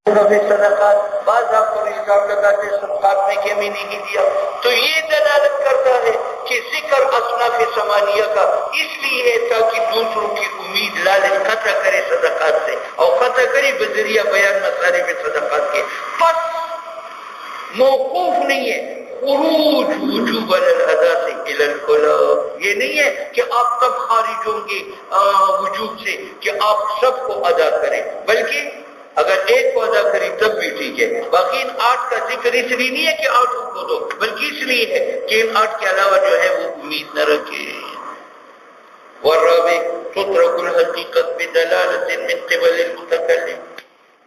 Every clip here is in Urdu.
صدقات بعض آپ کو الزام لگاتے صدقات میں کہ ہمیں نہیں دیا، تو یہ دلالت کرتا ہے کہ ذکر اصناف ثمانیہ کا اس لیے ہے تاکہ دوسروں کی امید لالچ قطع کرے صدقات سے، اور قطع کرے بذریعہ بیان مصارف صدقات کے. پس موقوف نہیں ہے خروج وجوب الادا سے الی الکلا، یہ نہیں ہے کہ آپ تب خارج ہوں گے وجوب سے کہ آپ سب کو ادا کریں، بلکہ اگر ایک کو ادا کری تب بھی ٹھیک ہے. باقی ان 8 کا ذکر اس لیے نہیں ہے کہ 8 کو دو، بلکہ اس لیے ہے کہ ان 8 کے علاوہ جو ہے وہ امید نہ رکھے. والرابع تترک الحقیقت بدلالت من قبل المتکلم،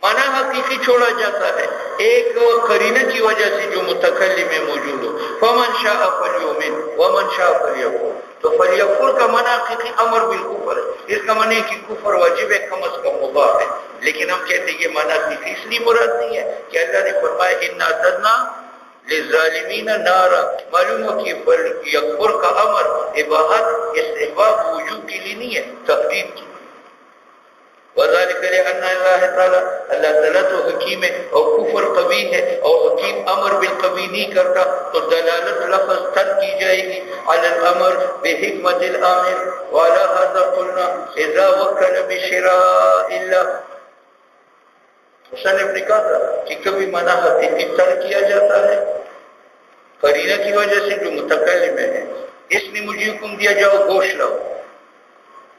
معنی حقیقی چھوڑا جاتا ہے ایک قرینہ کی وجہ سے جو متکلم میں موجود ہو. فمن شاء فلیؤمن ومن شاء فلیکفر، تو فلیکفر کا معنی حقیقی امر بالکفر ہے، اس کا معنی ہے کہ کفر واجب ہے، کم از کم مباح ہے. لیکن ہم کہتے ہیں یہ معنی حقیقی اس لیے مراد نہیں ہے کہ اللہ نے فرمایا انا اعتدنا للظالمین نارا، معلوم ہو کہ یکفر کا امر اباحت استحباب وجوب کے لیے نہیں ہے، تحدید کی. وذلك لأن اللہ تعالیٰ، اللہ تعالیٰ تو حکیم ہے اور کفر قبیح ہے، اور حکیم امر بالقبیح نہیں کرتا، تو دلالت لفظ تن کی جائے گی علی الامر بحکمت الامر. وعلى هذا قلنا اذا وکل بشراء اللہ، مصنف نے کہا تھا کہ کبھی منع حقیقی تر کیا جاتا ہے قرینہ کی وجہ سے جو متکلم ہے. اس نے مجھے حکم دیا جاؤ گوشت لاؤ،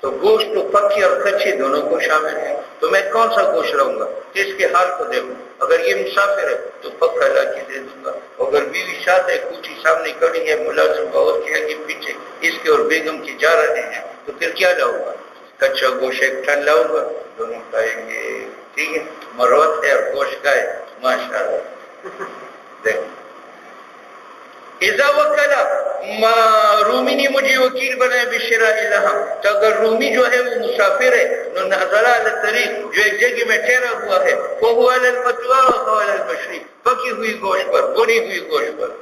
تو گوشت تو پکے اور کچے دونوں کو شامل ہے، تو میں کون سا گوشت لاؤں گا؟ اس کے حال کو دیکھوں، اگر یہ مسافر ہے تو پکا لا کے دے دوں گا، اگر بیوی ساتھ ہے کوٹھی سامنے کھڑی ہے ملازم بہت کے آگے پیچھے اس کے اور بیگم کے جا رہے ہیں، تو پھر کیا لاؤں گا؟ کچا گوشت ایک ٹن لاؤں گا، دونوں کھائیں گے. ٹھیک ہے، مروت ہے اور گوشت کا ہے، ماشاء اللہ. دیکھو اذا وکلا، رومی نے مجھے وکیل بنایا بشراء الہم، تو اگر رومی جو ہے وہ مسافر ہے تو نزل علی الطریق، جو ایک جگہ میں ٹھہرا ہوا ہے، فهو علی المطوع وهو علی المشری، پکی ہوئی گوشت پر، بنی ہوئی گوشت پر.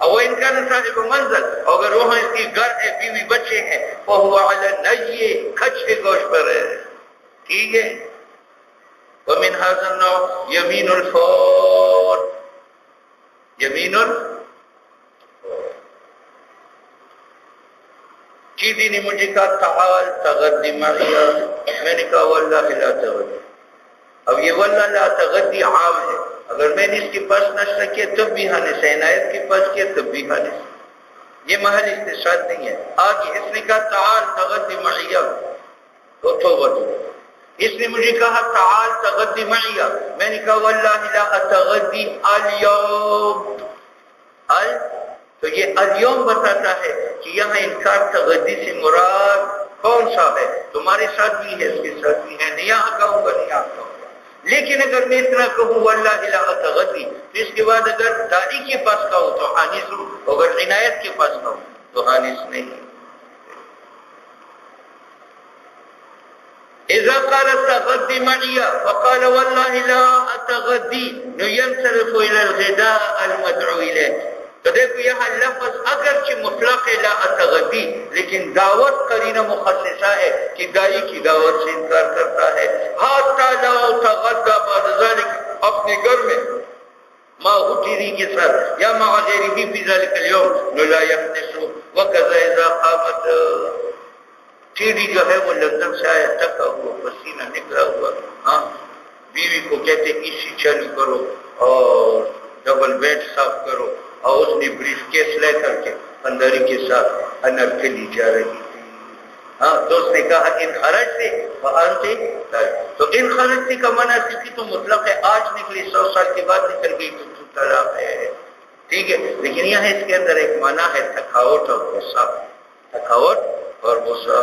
او ان کا صاحب منزل، اگر وہاں اس کی گھر ہے بیوی بچے ہیں، فهو علی النی، کچے گوشت پر ہے. ٹھیک ہے. ومن هذا النوع یمین الفور، یمین چیزی نے مجھے کہا تعال تغدی معی، میں نے کہا واللہ لا تغدی. اب یہ واللہ لا تغدی عام ہے، اگر میں نے اس کے پاس نہ سکیا تب بھی حانس ہے، عنایت کے پاس کیا تب بھی حانس. یہ محل استشہاد نہیں ہے. آگے اس نے کہا تعال تغدی معی، تو توبہ تو اس نے مجھے کہا تعال تغدی معی، میں نے کہا واللہ لا اتغدی اليوم. تو یہ الیوم بتاتا ہے کہ یہاں انکار تغدی سے مراد کون سا ہے؟ تمہارے ساتھ بھی ہے، اس کے ساتھ بھی ہے، نہیں یہاں کہوں گا نہیں یہاں کہوں گا. لیکن اگر میں اتنا کہوں واللہ لا اتغدی، تو اس کے بعد اگر داڑھی کے پاس کہوں تو حانس ہوں، اگر عنایت کے پاس کہوں تو حانس نہیں. اذا قال تغدی معی فقال واللہ لا اتغدی ينصرف الى الغداء المدعو الیہ. تو دیکھو یہاں لفظ اگرچہ مطلق لا اتغدی، لیکن دعوت قرینہ مخصصہ ہے کہ دائی کی دعوت سے انکار کرتا ہے. حتی لا تغدی بعد ذلك، اپنے گھر میں ما غیری کے ساتھ یا ما غیری فی ذلك اليوم لا يحدث. وکذا اذا قامت، چیڑی جو ہے وہ لندن سے آیا تکا ہوا پسینہ نکلا ہوا، ہاں بیوی کو کہتے اسی چالو کرو اور ڈبل بیڈ صاف کرو، اور اس نے بریف کیس لے کر کے اندری کے ساتھ انرکلی جا رہی تھی. ہاں تو اس نے کہا ان خرج سے وانتے، تو ان خرج سے کا معنی حقیقی تو مطلق ہے، آج نکلی 100 سال کے بعد نکل گئی تو طلاق ہے. ٹھیک ہے. لیکن یہاں اس کے اندر ایک معنی ہے تھکاوٹ اور غصہ، تھکاوٹ اور غصہ.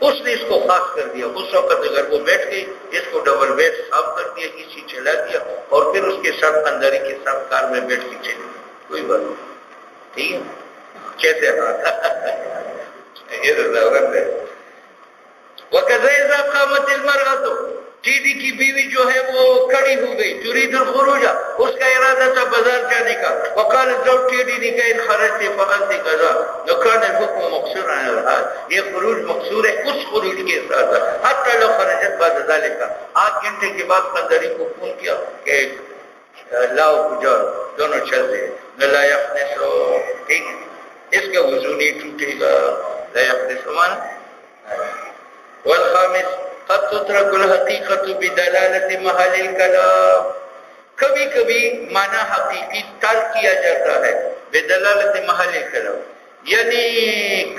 اس نے اس کو خاص کر دیا. اس وقت اگر وہ بیٹھ گئی، اس کو ڈبل بیڈ صاف کر دیا، اسی چلا دیا، اور پھر اس کے ساتھ اندری کے ساتھ کار میں بیٹھ کے چلی، کوئی بات نہیں. ٹھیک ہے. کیسے یہ ضرورت ہے. وَكَذَا إِذَا قَامَتِ الْمَرْأَةُ، ٹیڈی کی بیوی جو ہے وہ کھڑی ہو گئی، تريد الخروج، اس کا ارادہ تھا بازار جانے کا. وقال الزوج، ٹیڈی نے کہا ان خرجت فأنت كذا، وكان الحكم مقصورا على الحال، یہ خروج مقصور ہے اس خروج کے ساتھ. حتى لو خرجت بعد ذلك، 8 گھنٹے کے بعد قدری کو فون کیا کہ لاؤ پجاؤ دونوں چلتے ہیں. لا يحنس، ٹھیک ہے، اس کا وضو نہیں ٹوٹے گا. لا يحنس مانا. والخامس قد تترك الحقیقت بدلالت محل الکلام، کبھی کبھی معنی حقیقی ترک کیا جاتا ہے بدلالت محل الکلام، یعنی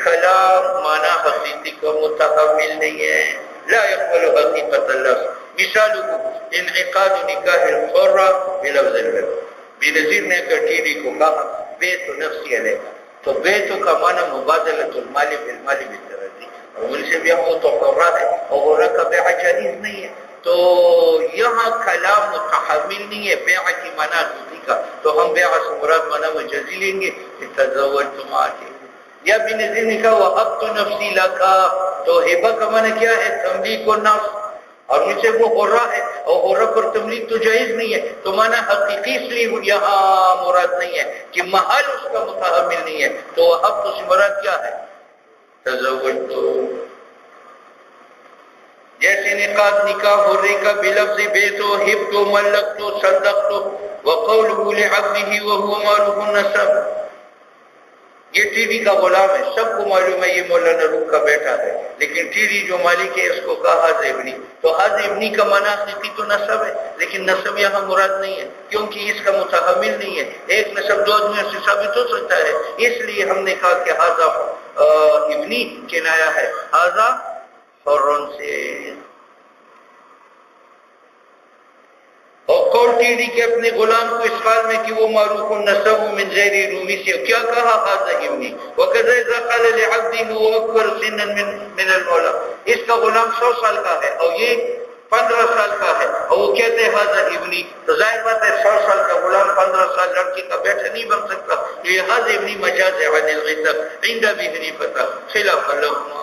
کلام معنی حقیقی کو متحمل نہیں ہے. لا يقبل حقیقت اللفظ، مثال انعقاد نکاح الحرہ بلفظ البر. بنظیر نے کٹیری کو کہا بیت نفسی علیہ، تو بیتو کا معنی مبادلت المال بالمال بالتراضی، اور ان سے بھی ہم تو حرہ ہے اور حرہ کا بیع جائز نہیں ہے. تو یہاں کلام متحمل نہیں ہے بیع کی معنی حقیقی کا، تو ہم بیع سے مراد معنی مجازی لیں گے کہ تزوجتم آتے. یا بنظیر نے کہا وَحَبْتُ نَفْسِي لَكَا، تو ہبہ کا معنی کیا ہے؟ تملیک و نفس، اور ان سے وہ حرہ ہے اور حرہ پر تملیک تو جائز نہیں ہے. تو معنی حقیقی اس لیے یہاں مراد نہیں ہے کہ محل اس کا متحمل نہیں ہے. تو وَحَبْتُ سے مراد کیا ہے؟ تزوجتو. جیسے نکاح حرے کا بلفظ بیتو ہبتو ملکتو صدقتو وقولہ لعبدہ وہو معروف النسب. یہ ٹی وی کا غلام ہے، سب کو معلوم ہے یہ مولانا روح کا بیٹا ہے، لیکن ٹی وی جو مالک ہے اس کو کہا حاض ابنی. تو حاض ابنی کا معنی حقیقی تو نسب ہے، لیکن نسب یہاں مراد نہیں ہے کیونکہ اس کا متحمل نہیں ہے. ایک نسب دو آدمیوں سے ثابت ہو سکتا ہے، اس لیے ہم نے کہا کہ حاضا ابنی کنایا ہے حاضا حرن سے. اور قول ٹیڑی کے اپنے غلام کو اس حال میں کہ وہ معروف النسب من غیر رومی سے کیا کہا حاضر ابنی. وَكَذَا إِذَا قَالَ لِعَبْدِهِ هُوَ أَكْبَرُ سِنًّا مِنَ الْمَوْلَى، اس کا غلام 100 سال کا ہے اور یہ 15 سال کا ہے اور وہ کہتے ہیں حاضر ابنی، تو ظاہر بات ہے 100 سال کا غلام 15 سال لڑکی کا بیٹا نہیں بن سکتا. یہ حاضر ابنی مجاز ہے عن الغصب عند ابی حنیفہ خلاف لهما.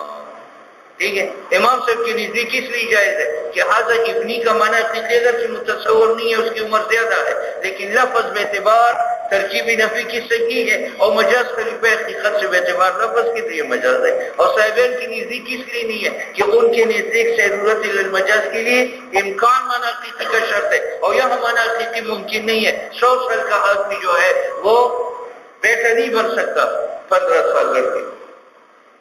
ٹھیک ہے، امام صاحب کی نزدیک اس لیے جائز ہے کہ حاضر ابنی کا معنی حقیقی اگر کہ متصور نہیں ہے، اس کی عمر زیادہ ہے، لیکن لفظ بے اعتبار ترکیبی نفی کی صحیح ہے اور مجاز خلیفہ حقیقت سے بے اعتبار لفظ کے لیے مجاز ہے. اور صاحبین کی نزدیک اس لیے نہیں ہے کہ ان کے نزدیک ضرورت للمجاز کے لیے امکان معنی حقیقی کا شرط ہے اور یہاں معنی حقیقی ممکن نہیں ہے. 100 سال کا آدمی جو ہے وہ بیٹا نہیں بن سکتا 15 سال لڑکی.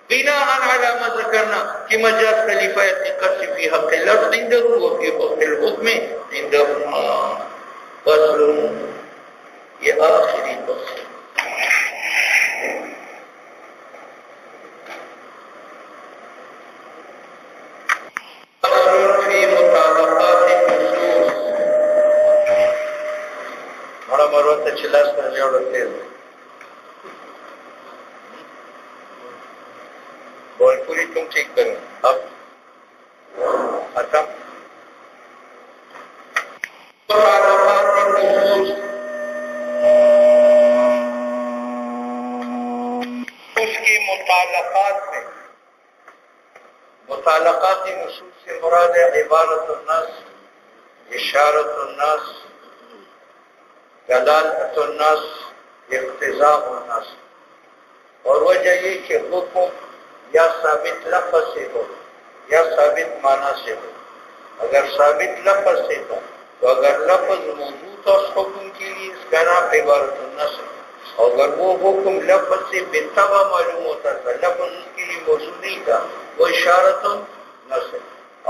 بناء على ما ذكرنا کہ مجاز خلیفہ حقیقت سے فی حق اللفظ عنده وفی حق الحکم عندهما. فصل، یہ آخری فصل. فصل فی مطابقات النصوص. بڑا مروت چلاس کر جوڑتے ہیں اور پوری تم ٹھیک کرو. اب ختم. اس کی متعلقات میں، متعلقات نصوص سے مراد ہے عبارت النص، اشارت النص، دلالت النص، اقتضاء النص. اور وجہ یہ کہ حکم یا ثابت لفظ سے ہو یا ثابت معنی سے ہو. اگر ثابت لفظ سے ہو تو اگر لفظ موجود ہو اس حکم کے لیے اس کا نام عبارت النص ہے. اگر وہ حکم لفظ سے بتوا معلوم ہوتا تھا، لفظ اس کے لیے موجود نہیں تھا، وہ اشارت النص ہے.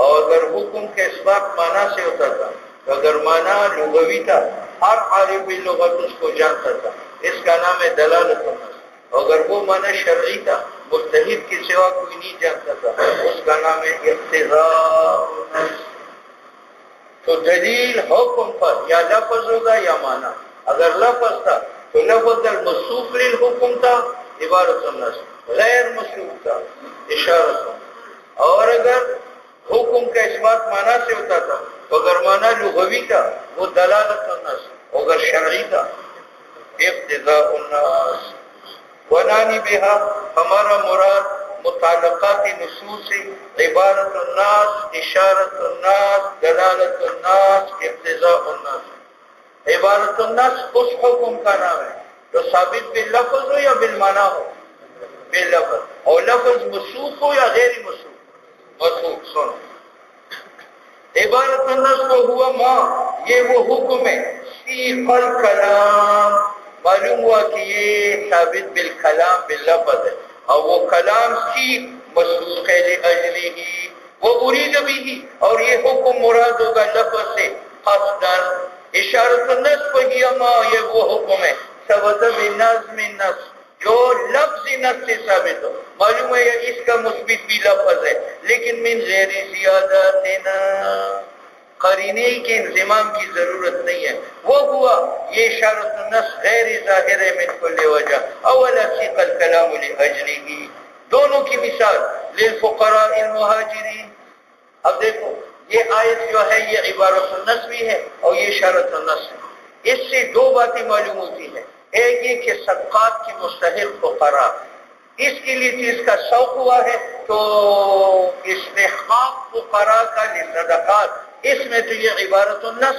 اور اگر حکم کے اثبات معنی سے ہوتا تھا تو اگر معنی لغوی تھا ہر عارف لغت اس کو جانتا تھا، اس کا نام ہے دلالت النص. اگر وہ معنی شرعی تھا مجتہد کی سوا کوئی نہیں جانتا تھا، اس کا نام ہے اقتضاء النص. تو دلیل حکم پر یا لفظ ہوگا یا معنی. اگر لفظ تھا تو لفظ المصروف للحکم تھا عبارت النص، غیر مصروف تھا اشارت النص. اور اگر حکم کا اثبات معنی سے ہوتا تھا تو اگر معنی لغوی تھا وہ دلالت النص، اگر شرعی تھا اقتضاء النص. ونانی بہا، ہمارا مراد متعلقات نصوص سے عبارت الناس، اشارت الناس، دلالت الناس، اقتضاء الناس. عبارت الناس اس حکم کا نام ہے تو ثابت باللفظ ہو یا بالمعنی ہو، باللفظ. اور لفظ مسوق ہو یا غیر مسوق، مسوق. سنو، عبارت الناس کو ہوا ما، یہ وہ حکم ہے سیق الکلام، معلوم ہوا کہ یہ ثابت بالکلام باللفظ ہے، اور وہ کلام سیق مسوق ہے لاجلہ وہ ارید بھی، اور یہ حکم مراد ہوگا لفظ سے قصدن، اشارت النصب ہی ما، یہ وہ حکم ہے ثبت بنظم النص جو لفظ نص سے ثابت ہو، معلوم ہے اس کا مثبت بھی لفظ ہے لیکن من غیر زیادتنا، قرینے کے انضمام کی ضرورت نہیں ہے، وہ ہوا یہ اشارت النص غیر ظاہر ہے من کل وجہ، اولا سیق الکلام لاجلہ، دونوں کی مثال للفقراء المہاجرین۔ اب دیکھو یہ آیت جو ہے یہ عبارت النص بھی ہے اور یہ اشارت النص ہے، اس سے دو باتیں معلوم ہوتی ہیں، ایک یہ کہ صدقات کی مستحق فقراء، اس کے لیے چیز کا شوق ہوا ہے تو استحقاق فقراء کا لصدقات، اس میں تو یہ عبارت النص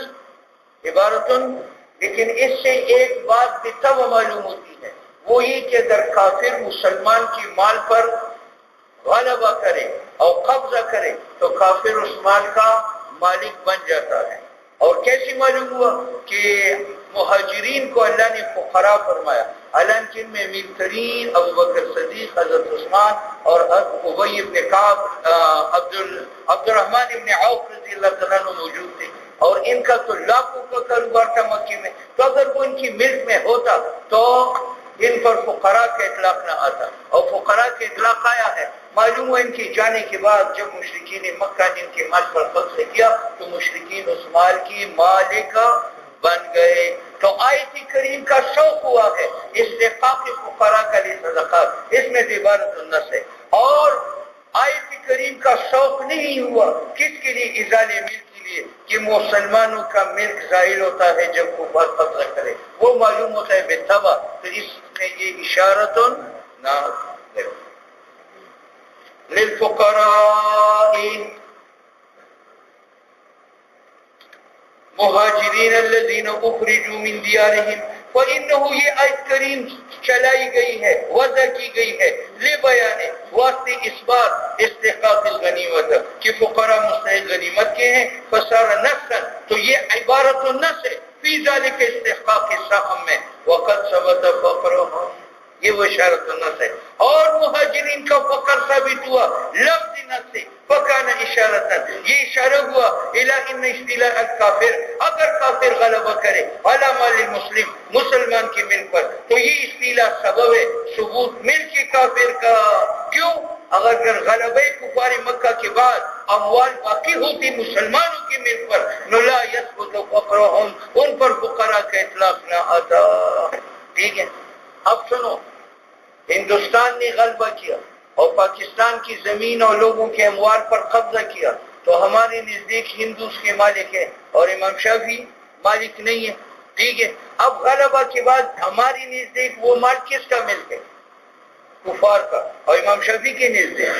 لیکن اس سے ایک بات بھی تب معلوم ہوتی ہے، وہ یہ کہ اگر کافر مسلمان کی مال پر غلبہ کرے اور قبضہ کرے تو کافر اس مال کا مالک بن جاتا ہے۔ اور کیسی معلوم ہوا کہ مہاجرین کو اللہ نے فقراء فرمایا، حالانکہ ان میں امیر ترین ابو بکر صدیق، حضرت عثمان اور ابی بن کعب، عبد الرحمن ابن عوف رضی اللہ تعالیٰ عنہ موجود تھے، اور ان کا تو لاکھوں کا کاروبار تھا مکی میں، تو اگر وہ ان کی ملک میں ہوتا تو ان پر فقراء کا اطلاق نہ آتا، اور فقراء کا اطلاق آیا ہے۔ معلوم ہوا ان کی جانے کے بعد جب مشرکین مکہ نے ان کے مال پر قبضہ کیا تو مشرکین اس مال کی مالک بن گئے، تو آیت کریم کا شوق ہوا ہے استحقاق فقراء کا لصدقات، اس میں بھی عبارت النص ہے، اور آیت کریم کا شوق نہیں ہوا کس کے لیے؟ ازال ملک کے لیے، کہ مسلمانوں کا ملک زائل ہوتا ہے جب کفار قبضہ کرے، وہ معلوم ہوتا ہے بالطبع، تو اس میں یہ اشارت النص للفقراء مہاجرین الذین اخرجوا من دیارہم، فإنہ یہ آیت کریم چلائی گئی ہے، وضع کی گئی ہے لبیان واسطے اس بات استحقاق الغنیمت کہ فقراء مستحق غنیمت کے ہیں، فصار نصا تو یہ عبارت النص ہے فی ذلک استحقاق السهم میں، وقد ثبت فقرهم، یہ وہ اشارت النص ہے، اور مہاجرین کا فقر ثابت ہوا لفظ نص سے، فکان اشارتا یہ اشارہ ہوا الی ان استیلاء الکافر، اگر کافر غلبہ کرے علی مال المسلم مسلمان کی ملک پر تو یہ استیلاء سبب ہے ثبوت ملک کافر کا، کیوں؟ اگر غلبہ کفار مکہ کے بعد اموال باقی ہوتی مسلمانوں کی ملک پر نو لا یثبت فقرهم، ان پر فقراء کا اطلاق نہ آتا۔ ٹھیک ہے، اب سنو، ہندوستان نے غلبہ کیا اور پاکستان کی زمین اور لوگوں کے اموال پر قبضہ کیا تو ہمارے نزدیک ہندو اس کے مالک ہے اور امام شافعی مالک نہیں ہے، ٹھیک ہے۔ اب غلبہ کے بعد ہماری نزدیک وہ مال کس کا ملک ہے؟ کفار کا، اور امام شافعی کے نزدیک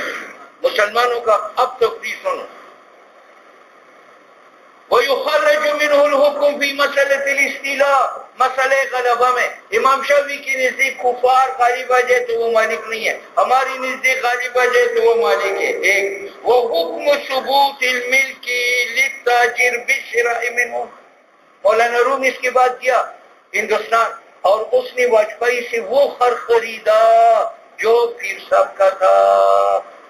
مسلمانوں کا۔ اب تفریح سنو، وَيُخَرَّجُ مِنْهُ الْحُكْمُ فِي مَسَلَةِ الْإِسْتِيلَاءِ، مسئلہ غلبہ میں امام شافعی کی نزدیک کفار غالب آ جائے تو وہ مالک نہیں ہے، ہماری نزدیک غالب آ جائے تو وہ مالک ہے۔ ایک وَحُكْمُ ثُبُوتِ الْمِلْكِ لِلتَّاجِرِ بِالشِّرَاءِ مِنْهُ، مولانا روم اس کے بعد کیا ہندوستان، اور اس نے واجپئی سے وہ خر خریدا جو پیر صاحب کا تھا،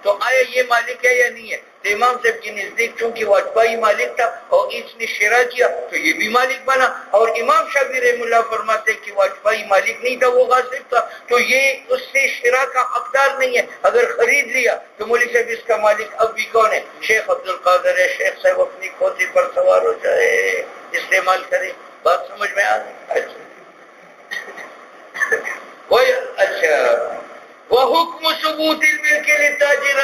تو آیا یہ مالک ہے یا نہیں ہے؟ تو امام صاحب کی نزدیک چونکہ واجپئی مالک تھا اور اس نے شرع کیا تو یہ بھی مالک بنا، اور امام شافعی رحم اللہ فرماتے کہ واجپئی مالک نہیں تھا، وہ غاصب تھا، تو یہ اس سے شرع کا حقدار نہیں ہے، اگر خرید لیا تو مولوی صاحب اس کا مالک اب بھی کون ہے؟ شیخ عبد القادر ہے، شیخ صاحب اپنی کھوتی پر سوار ہو جائے، استعمال کرے۔ بات سمجھ میں آ گئی؟ اچھا، وَحُكْمُ ثُبُوتِ الْمِلْكِ لِلتَّاجِرِ،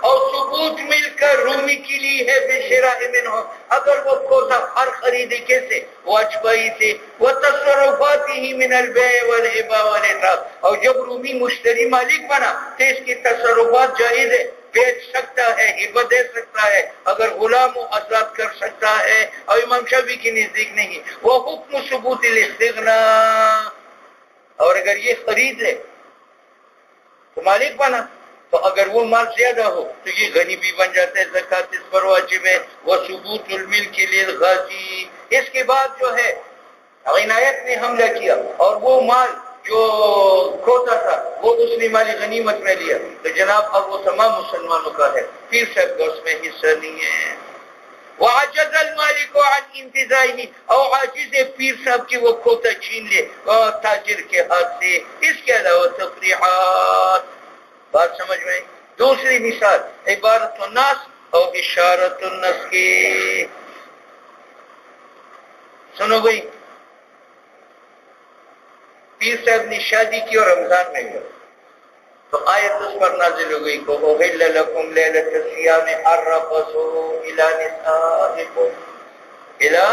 اور ثبوت ملک کا رومی کے لیے ہے بِالشِّرَاءِ مِنْهُ، اگر وہ کوتا ہر خریدے کیسے؟ واجبائی سے، وَتَصَرُّفَاتِهِ مِنَ الْبَيْعِ وَالْهِبَةِ وَالْإِقْرَاضِ، اور جب رومی مشتری مالک بنا تو اس کی تصرفات جائز ہے، بیچ سکتا ہے، ہبہ دے سکتا ہے، اگر غلام و آزاد کر سکتا ہے، اور امام شافعی کی نزدیک نہیں۔ وَحُكْمُ ثُبُوتِ الْإِسْتِغْنَاءِ، اور اگر یہ خرید لے تو مالک بنا، تو اگر وہ مال زیادہ ہو تو یہ غنی بھی بن جاتا ہے، زکوٰۃ اس پر واجب ہے۔ وَثُبُوتُ الْمِلْكِ لِلْغَازِی، اس کے بعد جو ہے عنایت نے حملہ کیا اور وہ مال جو کھوتا تھا وہ اس نے مال غنیمت میں لیا، تو جناب اب وہ تمام مسلمانوں کا ہے، پیر صاحب کا اس میں حصہ نہیں ہے۔ وعجز المالک عن انتزاعه، او عاجز پیر صاحب کی وہ کھوتا چھین لے تاجر کے ہاتھ سے۔ اس کے علاوہ تفریحات، بات سمجھ میں؟ دوسری مثال عبارت الناس اور اشارت الناس کی، سنو بھئی، پیر صاحب نے شادی کی اور رمضان میں گیا تو آیت اس پر نازل ہو گئی کہ احل لکم لیلۃ الصیام الرفث الی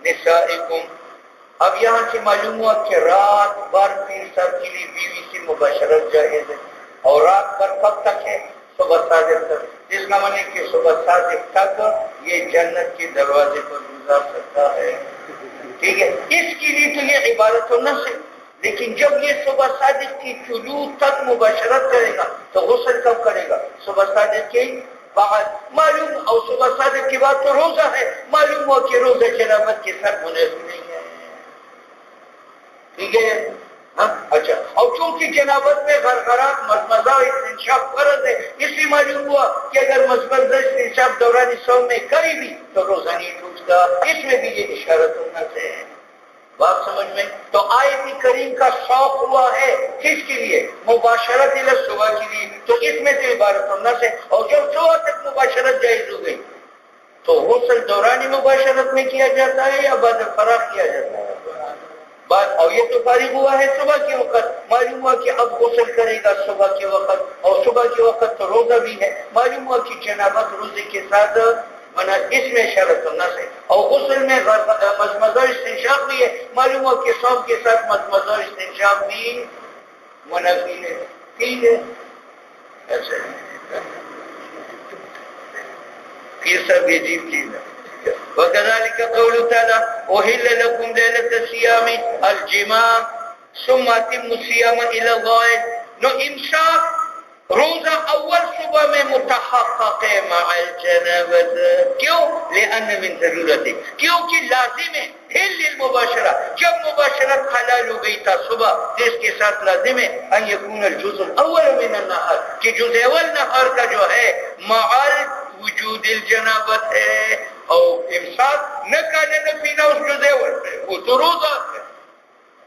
نسائکم۔ اب یہاں سے معلوم ہوا کہ رات بھر پیر صاحب کے لیے بیوی سے مباشرت جائز ہے، اور رات بھر کب تک ہے؟ صبح صادق تک، جس کا معنی کہ صبح صادق تک یہ جنت کے دروازے پر گزار سکتا ہے، ٹھیک ہے؟ اس کے لیے تو یہ عبارت النفس ہے، لیکن جب یہ صبح صادق کی طلوع تک مباشرت کرے گا تو غسل کب کرے گا؟ صبح صادق کے بعد، معلوم، اور صبح صادق کے بعد تو روزہ ہے، معلوم ہوا کہ روزہ جنابت کے ساتھ مناسب نہیں ہے، ٹھیک ہے؟ اچھا، اور چونکہ جنابت میں غرغرات مزمزہ و استنشاق فرض ہے، اس لیے معلوم ہوا کہ اگر مزمزہ استنشاق دوران صوم میں کری بھی تو روزہ نہیں ٹوٹتا، اس میں بھی یہ اشارت ہونا سے ہے، بات سمجھ میں؟ تو آیت کریم کا شوق ہوا ہے کس کے لیے؟ مباشرت الی صبح کے لیے، تو اس میں سے عبارت الناس ہے، اور جب صبح تک مباشرت جائز ہو گئی تو غسل دوران مباشرت میں کیا جاتا ہے یا بعد فراغ کیا جاتا ہے؟ بات، اور یہ تو فارغ ہوا ہے صبح کے وقت، معلوم ہوا کہ اب غسل کرے گا صبح کے وقت، اور صبح کے وقت تو روزہ بھی ہے، معلوم ہوا کہ جنابت روزے کے ساتھ اس میں اشارت الناس ہے، اور غسل میں مزمزہ استنشاق بھی ہے، معلوم ہوا کہ صوم کے ساتھ مزمزہ استنشاق بھی منافی ہے، ٹھیک ہے؟ ایسے یہ سب عجیب چیز ہے۔ وَكَذَلِكَ قَوْلُ تَعَالَى أُحِلَّ لَكُمْ لَيْلَةَ الصِّيَامِ الْجِمَاعُ ثُمَّ أَتِمُّوا الصِّيَامَ إِلَى الغَائِبِ، نو امساک روزہ اول صبح میں متحقق ہے مع الجنابت، کیوں؟ لأن من ضرورت، کیونکہ لازم ہے، حل المباشرہ، جب مباشرت حلال ہو گئی تھا صبح، جس کے ساتھ لازم ہے ان یکون الجزء الاول من النہار، کہ جزء اول نہار کا جو ہے مع وجود الجنابت ہے، اور امساک نہ کھانے نہ پینا اس جزء اول پہ، وہ تو روزہ ہے،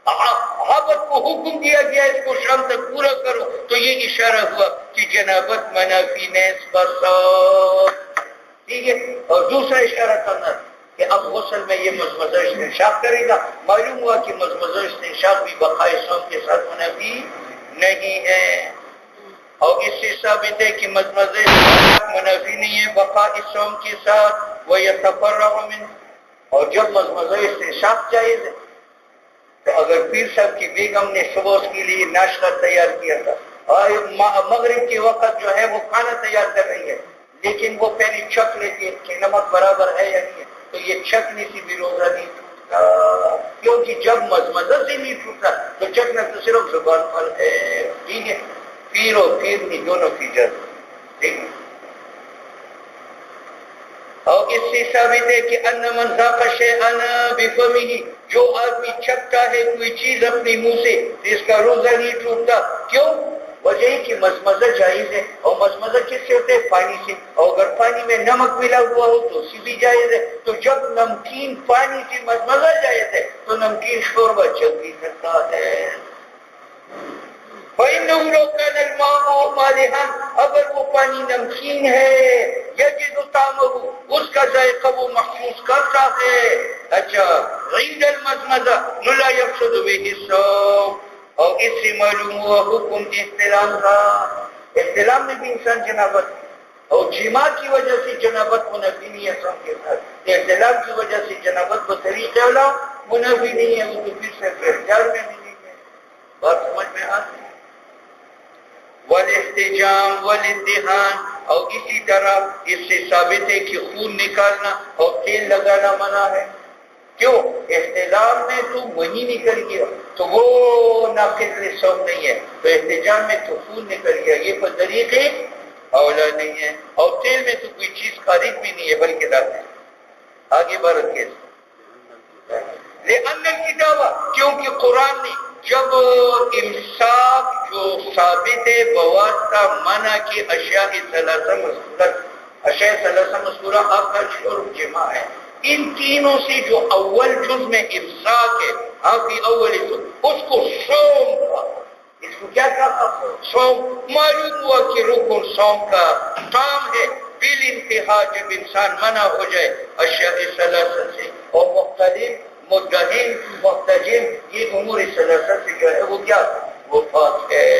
صحابت کو حکم دیا گیا اس کو شام تک پورا کرو، تو یہ اشارہ ہوا کہ جنابت منافی نسبت، ٹھیک ہے؟ اور دوسرا اشارہ کرنا کہ اب غسل میں یہ مزمزہ استنشاق کرے گا، معلوم ہوا کہ مزمزہ استنشاق بھی بقائے صوم کے ساتھ منافی نہیں ہے، اور اس سے ثابت ہے کہ مزمزہ استنشاق منافی نہیں ہے بقائے صوم کے ساتھ، وَيَتَفَرَّغُ مِنْ، اور جب مزمزہ استنشاق جائز ہے تو اگر پیر صاحب کی بیگم نے صبح اس کے لیے ناشتہ تیار کیا تھا اور مغرب کے وقت جو ہے وہ کھانا تیار کر رہی ہے، لیکن وہ پہلے چکھ لیتی ہے کہ نمک برابر ہے یا نہیں ہے، تو یہ چکھنے سے بھی روزہ نہیں ٹوٹتا، کیونکہ جب مزمزہ سے نہیں ٹوٹتا تو چکھنا تو صرف زبان پر ہے، ٹھیک ہے؟ پیر اور پیرنی دونوں کی اجازت، ٹھیک ہے؟ اور اس سے ثابت ہے کہ ان من ذاق شیئا بفمہ، جو آدمی چکھتا ہے کوئی چیز اپنے منہ سے اس کا روزہ نہیں ٹوٹتا، کیوں؟ وجہ ہے کہ مزمزہ جائز ہے، اور مزمزہ کس سے ہوتے ہے؟ پانی سے، اور اگر پانی میں نمک ملا ہوا ہو تو اسی بھی جائز ہے، تو جب نمکین پانی سے مزمزہ جائز ہے تو نمکین شوربہ چل بھی سکتا ہے۔ فَإِنَّهُ لَوْ كَانَ الْمَاءُ مَالِحًا، اگر وہ پانی نمکین ہے، يَجِدُ طَعْمَهُ، اس کا ذائقہ وہ محسوس کرتا ہے، اچھا، عند المزمزہ لَا يَفْسُدُ بِهِ الصَّوْمُ، اور اس سے معلوم ہوا حکم احتلام کا، احتلام میں بھی انسان جنابت، اور جماع کی وجہ سے جنابت منافی نہیں ہے صوم کے ساتھ، احتلام کی وجہ سے جنابت بطریق اولا منافی نہیں ہے، وہ تو پھر سے اختیار میں بھی نہیں ہے، بات سمجھ میں آتی ہے؟ والاحتجام والادہان، اور اسی طرح اس سے ثابت ہے کہ خون نکالنا اور تیل لگانا منع ہے، کیوں؟ احتجام میں تو وہی نکل گیا تو وہ ناقض صوم نہیں ہے، تو احتجام میں تو خون نکل گیا، یہ پر طریق اولا نہیں ہے، اور تیل میں تو کوئی چیز خارج بھی نہیں ہے بلکہ داخل، آگے بڑھ کے لأن الكتابة کیونکہ قرآن نے جب امساک جو ثابت ہے بواسطہ منع کی اشیاء ثلاثہ مذکورہ آخر شرب جمع ہے، ان تینوں سے جو اول جز میں امساک ہے فی اول جز اس کو صوم کا، اس کو کیا کہا؟ صوم. معلوم ہوا کہ رکن صوم کا کام ہے بالانتہا جب انسان منع ہو جائے اشیاء ثلاثہ سے، اور مختلف مدہن محتجم یہ امور ثلاثہ سے جو ہے وہ کیا وہ پاک ہے.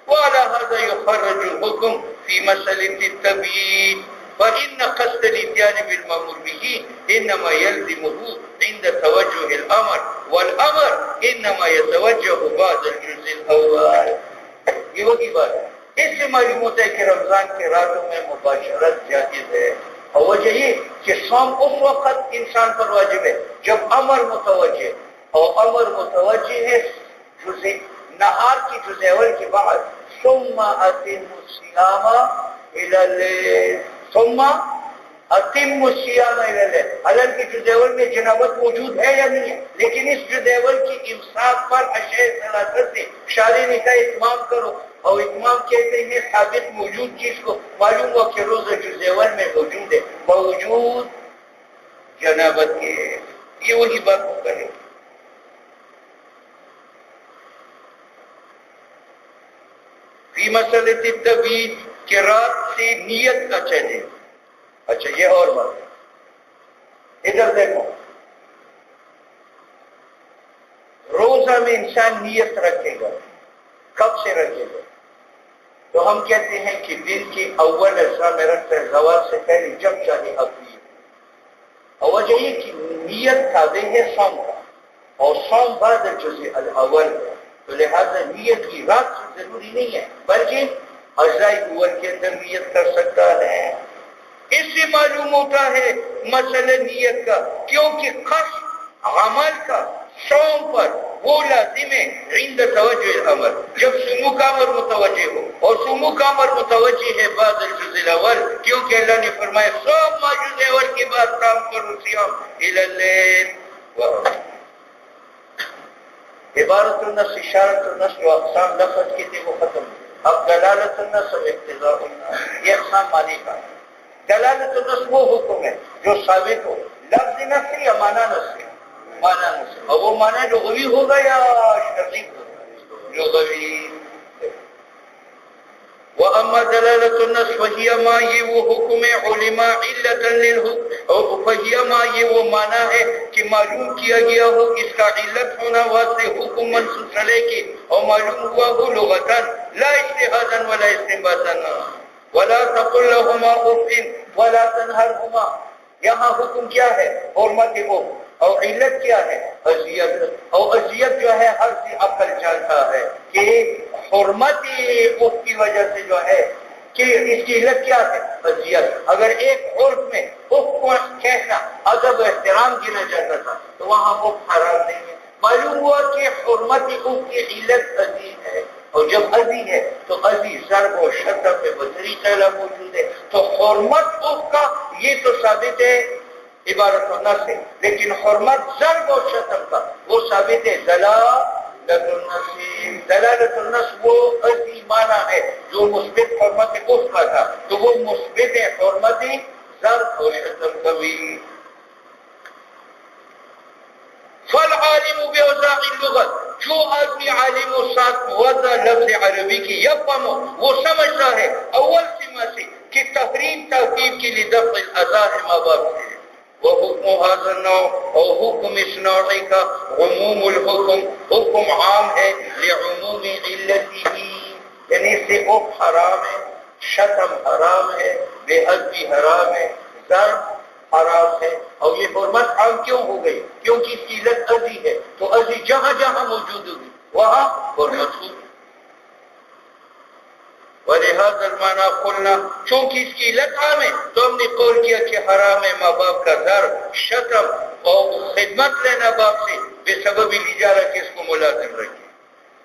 وعلى هذا يخرج الحكم في مسألة التبيين فإن قصد الاتيان بالمأمور به إنما يلزمه عند توجه الأمر والأمر إنما يتوجه بعد الجزء الأول. یہ وہی بات ہے. اس سے معلوم ہوتا ہے کہ رمضان کے راتوں میں مباشرت جائز ہے، اور وجہ یہ کہ صوم اس وقت انسان پر واجب ہے جب امر متوجہ، اور امر متوجہ ہے جزء نہار کی جزء اول کے بعد ثم اتم الصيام الى الليل، ثم اتم الصيام الى الليل. حالانکہ جزء اول میں جنابت موجود ہے یا نہیں ہے، لیکن اس جزء اول کی امساک پر اشیاء ثلاثہ سے شادی نکاح اتمام کرو، اور اتمام کہتے ہیں ثابت موجود چیز کو. معلوم ہوا کہ روزہ جزء اول میں موجود ہے موجود جنابت کے، یہ وہی بات کو کرے. فی مسئلۃ التبیید کہ رات سے نیت کا چلے. اچھا یہ اور بات ہے، ادھر دیکھو، روزہ میں انسان نیت رکھے گا، کب سے رکھے گا؟ تو ہم کہتے ہیں کہ دن کی اول اجزاء میں رکھتے ہیں زوال سے پہلے جب چاہے اپنی. اور وجہ یہ کہ نیت تابع ہے صوم کا، اور صوم بعد جزء الاول ہے، تو لہذا نیت کی رات سے ضروری نہیں ہے بلکہ اجزاء اول کے اندر نیت کر سکتا ہے. اس سے معلوم ہوتا ہے مسئلہ نیت کا، کیونکہ قصد عمل کا صوم پر وہ لازم ہے عند توجہ الامر جب سمو کا امر متوجہ ہو، اور سمو کا امر متوجہ ہے بعد الجزء الاول، کیونکہ اللہ نے فرمایا صوم ما جزء اول کے بعد کام کرو صیام الی اللیل. عبارت النص اشارت النص جو اقسام لفظ کی تھی وہ ختم. اب دلالت النص و اقتضاء النص یہ اقسام معنی کا. دلالت النص وہ حکم ہے جو ثابت ہو لفظ نص یا معنی نص، معنی نص، اور وہ معنی لغوی ہوگا یا شرعی ہوگا؟ لغوی. وَأَمَّا دَلَالَةُ النَّصِ فَهِيَ مَا یہ وہ حکم علماء علتا للحکم، اور فَهِيَ مَا یہ وہ معنی ہے کہ معلوم کیا گیا ہو اس کا علت ہونا واسطے حکم منصوص علیہ کی، اور معلوم ہوا ہو لغتاً لا اجتہادا ولا استنباطا. وَلَا تَقُلْ لَهُمَا أُفٍّ وَلَا تَنْهَرْهُمَا. یہاں حکم کیا ہے؟ حرمت وہ، اور علت کیا ہے؟ اذیت. اور اذیت جو ہے ہر سی عقل جانتا ہے کہ حرمت اس کی وجہ سے جو ہے کہ اس کی علت کیا ہے؟ اذیت. اگر ایک عرف میں اس کو کہنا ادب و احترام گنا جاتا تھا تو وہاں وہ حرام نہیں ہے. معلوم ہوا کہ حرمت اس کی علت ازی ہے، اور جب ازی ہے تو ازی ضرب و شتم میں بطری تعالیٰ موجود ہے، تو حرمت اس کا یہ تو ثابت ہے عبارت النص ہے، لیکن حرمت ضرب و شتم کا وہ ثابت ہے دلالت النص. دلالت النص وہ ازی معنی ہے جو مثبت حرمت اس کا تھا، تو وہ مثبت حرمت ضرب و شتم کا بھی. فالعالم بوضع اللغت جو آدمی عالم و ساتھ وضع لفظ عربی کی یفہم وہ سمجھتا ہے اول سمہ سے کہ تحریم تحقیق کے لیے دفع الاذى ہے ماں باپ سے. وحکم هذا النوع اور حکم اس نوع کا عموم الحکم حکم عام ہے لعموم علته، یعنی اس سے اوپ حرام ہے، شتم حرام ہے، بے حد حرام ہے، ضرب حرام ہے. اور یہ حرمت عام کیوں ہو گئی؟ کیونکہ اس کی علت ازی ہے، تو ازی جہاں جہاں موجود ہوگی وہاں حرمت ہوگی. ولہذا المعنی قلنا چونکہ اس کی علت عام ہے تو ہم نے قول کیا کہ حرام ہے ماں باپ کا ضرب، شتم اور خدمت لینا باپ سے بے سبب الاجارہ کے اس کو ملازم رکھے.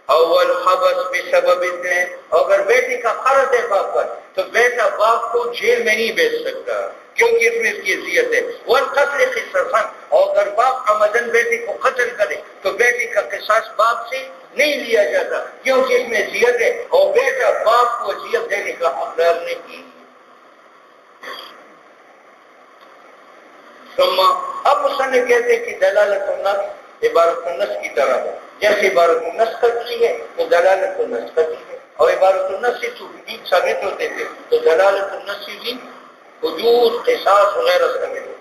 اول والحبس بسبب الدين، اگر بیٹے کا قرض ہے باپ پر تو بیٹا باپ کو جیل میں نہیں بھیج سکتا کیونکہ اس میں اس کی حیثیت ہے۔ والقتل قصاصا، اور اگر باپ عمدن بیٹے کو قتل کرے تو بیٹے کا قصاص باپ سے نہیں لیا جاتا کیونکہ اس میں حیثیت ہے، اور بیٹا باپ کو حیثیت دینے کا حقدار نہیں۔ ثم اب مصنف کہتے ہیں کہ دلالت النص عبارت النص کی طرح ہے، جیسے عبارت النص قطعی ہے تو دلالت النص قطعی ہے، اور عبارت النص سے ثبوت ثابت ہوتے تھے تو دلالت النص بھی وجود قصاص وغیرہ ثابت ہوتے۔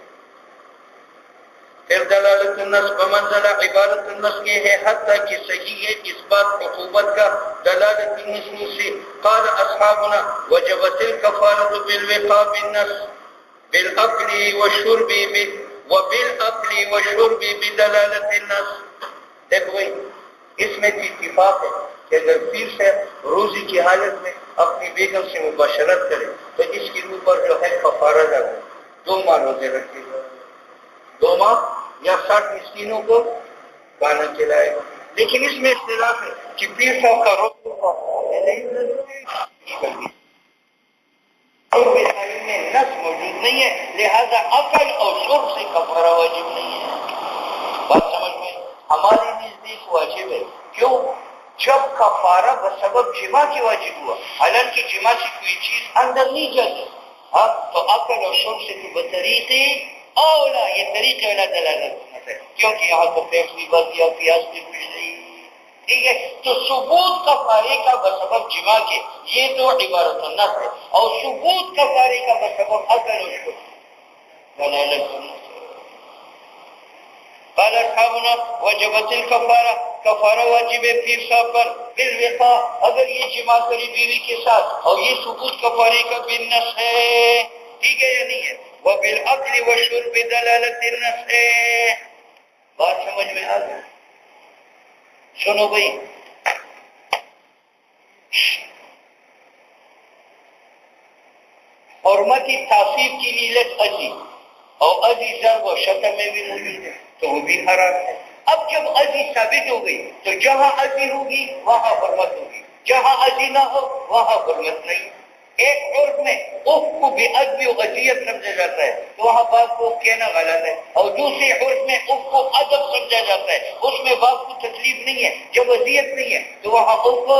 پھر دلالت النص بمنزلہ عبارت النص کے ہے، حتیٰ کہ صحیح ہے اس بات عقوبت کا دلالت النصوص سے۔ قال اصحابنا وجبت الکفارۃ بالوقاء بالنص بالاکل والشرب وبالاکل والشرب بدلالت النص۔ دیکھو بھائی اس میں بھی اتفاق ہے کہ اگر پیر سے روزی کی حالت میں اپنی بیگم سے مباشرت کرے تو اس کے اوپر جو ہے کفارہ لگا، 2 ماہ روزے رکھے گا، 2 ماہ یا 60 مسکینوں کو کھانا کھلائے گا۔ لیکن اس میں اختلاف ہے کہ پیر صاحب کا روزہ میں نص موجود نہیں ہے، لہذا عقل اور شرب سے کفارہ واجب نہیں ہے۔ بات سمجھ میں؟ ہمارے نزدیک واجب ہے، کیوں؟ جب کفارہ بسبب جماع کی واجب ہوا، حالانکہ جماع سے کوئی چیز اندر نہیں جاتی، ہاں تو عقل اور شرب سے تو بطریقے اولا، یہ طریقے والا دلالت ہے، کیونکہ یہاں تو پیٹ بھی بھر دیا، پیاس بھی بجھ گئی، ٹھیک ہے؟ تو ثبوت کفارے کا بسبب جماع کے یہ تو عبارت النص ہے، اور ثبوت کفارے کا بسبب عقل و شرب دلالت النص۔ قال اصحابنا وجبت الکفارہ، کفارہ واجب ہے پیر صاحب پر بالوقاء، اگر یہ جماع کری بیوی کے ساتھ، اور یہ ثبوت کفارے کا بالنص ہے، ٹھیک ہے یا نہیں ہے؟ وبالاکل والشرب دلالت النص ہے۔ بات سمجھ میں آ گئی؟ سنو بھائی، حرمتی تعصیب کی علت ازی، اور ازی ضرب و شتم میں بھی موجود ہے تو وہ بھی حرام ہے۔ اب جب ازی ثابت ہو گئی تو جہاں ازی ہوگی وہاں حرمت ہوگی، جہاں ازی نہ ہو وہاں حرمت نہیں۔ ایک عرف میں اف کو بے ادبی و اذیت سمجھا جاتا ہے تو وہاں باپ کو کہنا غلط ہے، اور دوسرے عرف میں اف کو ادب سمجھا جاتا ہے، اس میں باپ کو تکلیف نہیں ہے، جب اذیت نہیں ہے تو وہاں اف کو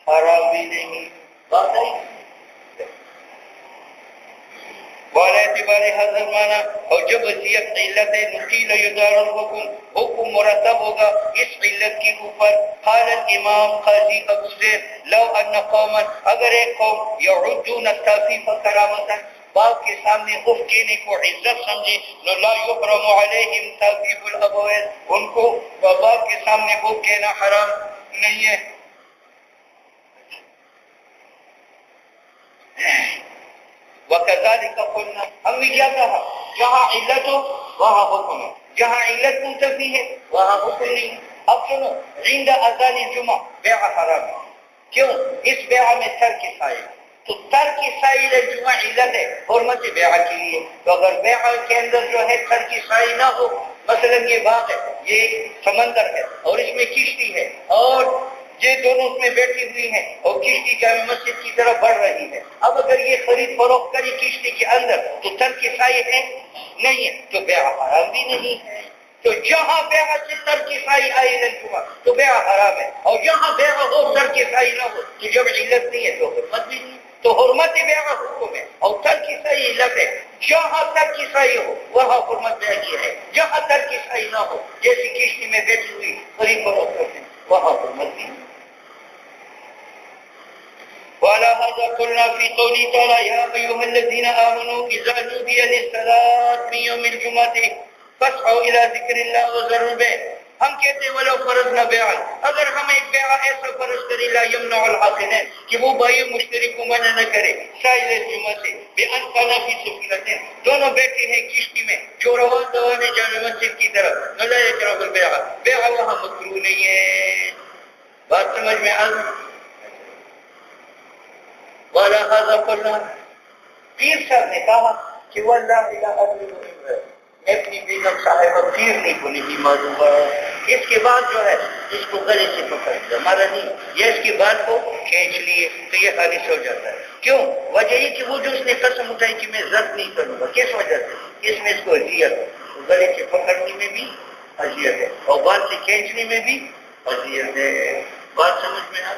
حرام بھی نہیں۔ بات آئی؟ والا اعتبار حضر مانا، اور جب اذیت علت ہے نقیل یدار الحکم، حکم مرتب ہوگا اس علت کے اوپر۔ قال الامام قاضی ابو زید لو ان قوما، اگر ایک قوم یعدون التعفیف کرامتا، باپ کے سامنے اف کہنے کو عزت سمجھے، لا یحرم علیہم تعفیف الابوین، ان کو باپ کے سامنے اف کہنا حرام نہیں ہے۔ وَكَذَلِكَ قُلْنَا، ہم نے کیا کہا؟ جہاں علت ہو وہاں حکم ہے، جہاں علت منتفی ہے وہاں حکم نہیں۔ اب سنو، عند اذان الجمعہ بیع حرام ہے، کیوں؟ اس بیع میں ترک سائل، تو ترک سائل الجمعہ علت ہے حرمت بیع کے لیے، تو اگر بیع کے اندر جو ہے ترک سائل نہ ہو، مثلا یہ باغ ہے، یہ سمندر ہے اور اس میں کشتی ہے، اور یہ دونوں اس میں بیٹھی ہوئی ہیں اور کشتی جامع مسجد کی طرف بڑھ رہی ہے، اب اگر یہ خرید فروخت کری کشتی کے اندر تو ترک سائی ہے نہیں ہے، تو بیع حرام بھی نہیں ہے۔ تو جہاں بیع سے ترک سائی آئی للجمعہ تو بیع حرام ہے، اور جہاں بیع ہو ترک سائی نہ ہو تو جب علت نہیں ہے تو حرمت بھی نہیں۔ تو حرمت بیع حکم ہے اور ترک سائی علت ہے، جہاں ترک سائی ہو وہاں حرمت بیع کی ہے، جہاں ترک سائی نہ ہو جیسی کشتی میں بیٹھی ہوئی خرید فروخت کرتے ہیں وہاں حرمت بھی نہیں۔ وعلى هذا قلنا في قوله تعالى يا أيها الذين آمنوا إذا نودي للصلاة من يوم الجمعة فاسعوا إلى ذكر الله وذروا البيع، ہم کہتے ہیں ولو فرضنا بیعا، اگر ہم ایک بیع ایسا فرض کرے لا یمنع العاقلین کہ وہ بھائی مشتری کو منع نہ کرے، سائل الجمعہ سے بأن كان في سفينة، دونوں بیٹھے ہیں کشتی میں جو روان دوان ہے جامع مسجد کی طرف، لا یکرہ البیع، بیع وہاں مکروہ نہیں ہے۔ بات سمجھ میں آ گئی؟ والا هذا قلنا، پیر صاحب نے کہا کہ واللہ الہ الا اللہ، میں اپنی بیگم صاحبہ پیر نہیں کو نہیں معلوم ہے اس کے بعد جو ہے اس کو گلے سے پکڑ لیا، ہمارا نہیں، یہ اس کی بات کو کھینچ لیے تو یہ خالص ہو جاتا ہے۔ کیوں؟ وجہ یہ کہ وہ جو اس نے قسم اٹھائی کہ میں زد نہیں کروں گا، کس وجہ سے؟ اس میں اس کو اذیت ہے، تو گلے سے پکڑنے میں بھی اذیت ہے اور بات سے کھینچنے میں بھی اذیت ہے۔ بات سمجھ میں آ